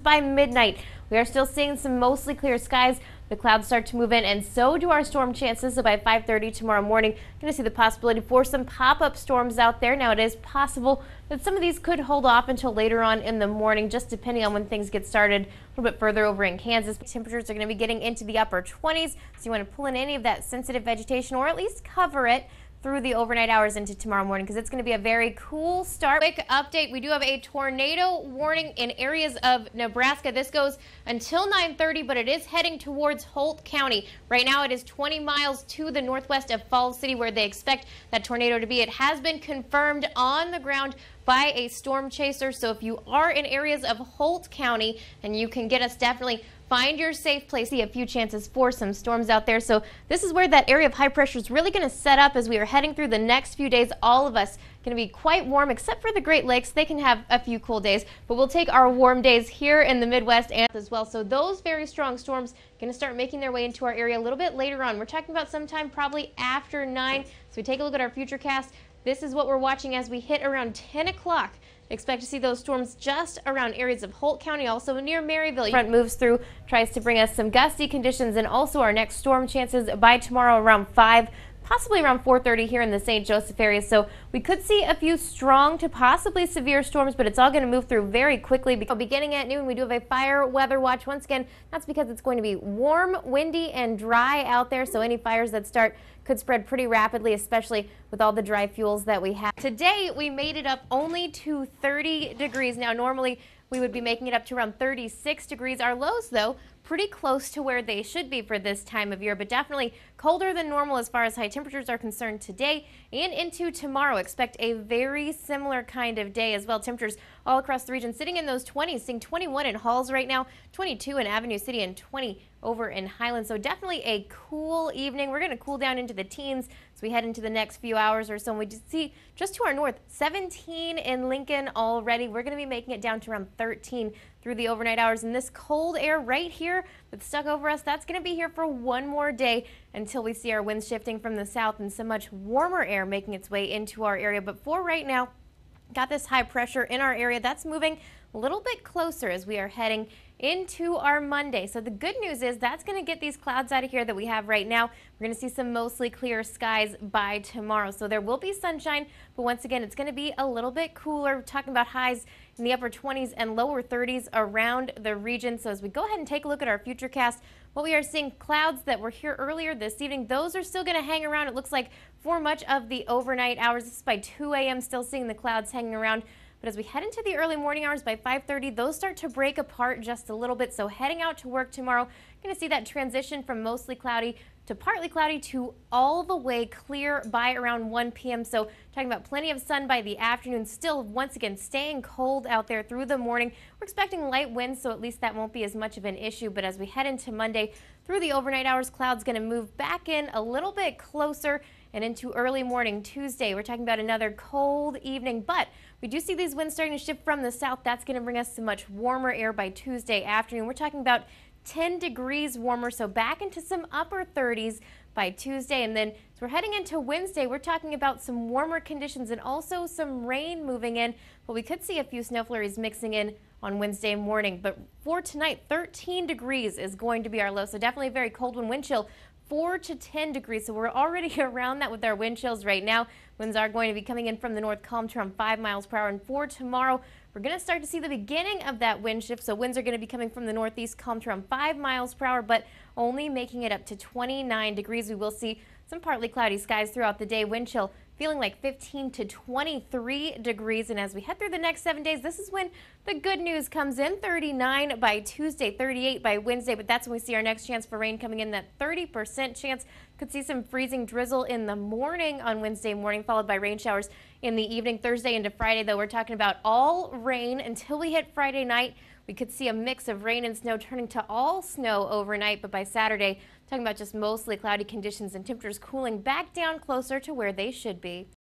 by midnight. We are still seeing some mostly clear skies. The clouds start to move in, and so do our storm chances. So by 5:30 tomorrow morning, going to see the possibility for some pop-up storms out there. Now, it is possible that some of these could hold off until later on in the morning, just depending on when things get started. A little bit further over in Kansas, temperatures are going to be getting into the upper 20s. So you want to pull in any of that sensitive vegetation, or at least cover it through the overnight hours into tomorrow morning, because it's going to be a very cool start. Quick update, we do have a tornado warning in areas of Nebraska. This goes until 9:30, but it is heading towards Holt County. Right now it is 20 miles to the northwest of Falls City, where they expect that tornado to be. It has been confirmed on the ground by a storm chaser, so if you are in areas of Holt County and you can get us, definitely find your safe place. See a few chances for some storms out there. So this is where that area of high pressure is really going to set up as we are heading through the next few days. All of us going to be quite warm, except for the Great Lakes. They can have a few cool days, but we'll take our warm days here in the Midwest and as well. So those very strong storms going to start making their way into our area a little bit later on. We're talking about sometime probably after 9. So we take a look at our futurecast. This is what we're watching as we hit around 10 o'clock. Expect to see those storms just around areas of Holt County, also near Maryville. Front moves through, tries to bring us some gusty conditions, and also our next storm chances by tomorrow around 5. Possibly around 4:30 here in the St. Joseph area. So we could see a few strong to possibly severe storms, but it's all going to move through very quickly. Beginning at noon, we do have a fire weather watch. Once again, that's because it's going to be warm, windy, and dry out there. So any fires that start could spread pretty rapidly, especially with all the dry fuels that we have. Today, we made it up only to 30 degrees. Now, normally we would be making it up to around 36 degrees. Our lows, though, pretty close to where they should be for this time of year, but definitely colder than normal as far as high temperatures are concerned today and into tomorrow. Expect a very similar kind of day as well. Temperatures all across the region sitting in those 20s, seeing 21 in Halls right now, 22 in Avenue City, and 20 over in Highland. So definitely a cool evening. We're going to cool down into the teens as we head into the next few hours or so. And we see just to our north, 17 in Lincoln already. We're going to be making it down to around 13 through the overnight hours. And this cold air right here that's stuck over us, that's going to be here for one more day until we see our winds shifting from the south and some much warmer air making its way into our area. But for right now, got this high pressure in our area that's moving a little bit closer as we are heading into our Monday. So the good news is that's going to get these clouds out of here that we have right now. We're going to see some mostly clear skies by tomorrow. So there will be sunshine, but once again, it's going to be a little bit cooler. We're talking about highs in the upper 20s and lower 30s around the region. So as we go ahead and take a look at our futurecast, what we are seeing, clouds that were here earlier this evening, those are still going to hang around. It looks like for much of the overnight hours. This is by 2 a.m. still seeing the clouds hanging around. But as we head into the early morning hours by 5:30, those start to break apart just a little bit. So heading out to work tomorrow, going to see that transition from mostly cloudy to partly cloudy to all the way clear by around 1 p.m. So talking about plenty of sun by the afternoon. Still, once again, staying cold out there through the morning. We're expecting light winds, so at least that won't be as much of an issue. But as we head into Monday through the overnight hours, clouds going to move back in a little bit closer and into early morning Tuesday. We're talking about another cold evening, but we do see these winds starting to shift from the south. That's going to bring us some much warmer air by Tuesday afternoon. We're talking about 10 degrees warmer, so back into some upper 30s by Tuesday. And then as we're heading into Wednesday, we're talking about some warmer conditions and also some rain moving in, but we could see a few snow flurries mixing in on Wednesday morning. But for tonight, 13 degrees is going to be our low, so definitely a very cold one. Wind chill 4 to 10 degrees, so we're already around that with our wind chills right now. Winds are going to be coming in from the north, calm to around 5 miles per hour. And for tomorrow, we're going to start to see the beginning of that wind shift. So winds are going to be coming from the northeast, calm to around 5 miles per hour, but only making it up to 29 degrees. We will see some partly cloudy skies throughout the day. Wind chill feeling like 15 to 23 degrees. And as we head through the next 7 days, this is when the good news comes in. 39 by Tuesday, 38 by Wednesday, but that's when we see our next chance for rain coming in, that 30% chance. Could see some freezing drizzle in the morning on Wednesday morning, followed by rain showers in the evening. Thursday into Friday, though, we're talking about all rain until we hit Friday night. We could see a mix of rain and snow turning to all snow overnight, but by Saturday, talking about just mostly cloudy conditions and temperatures cooling back down closer to where they should be.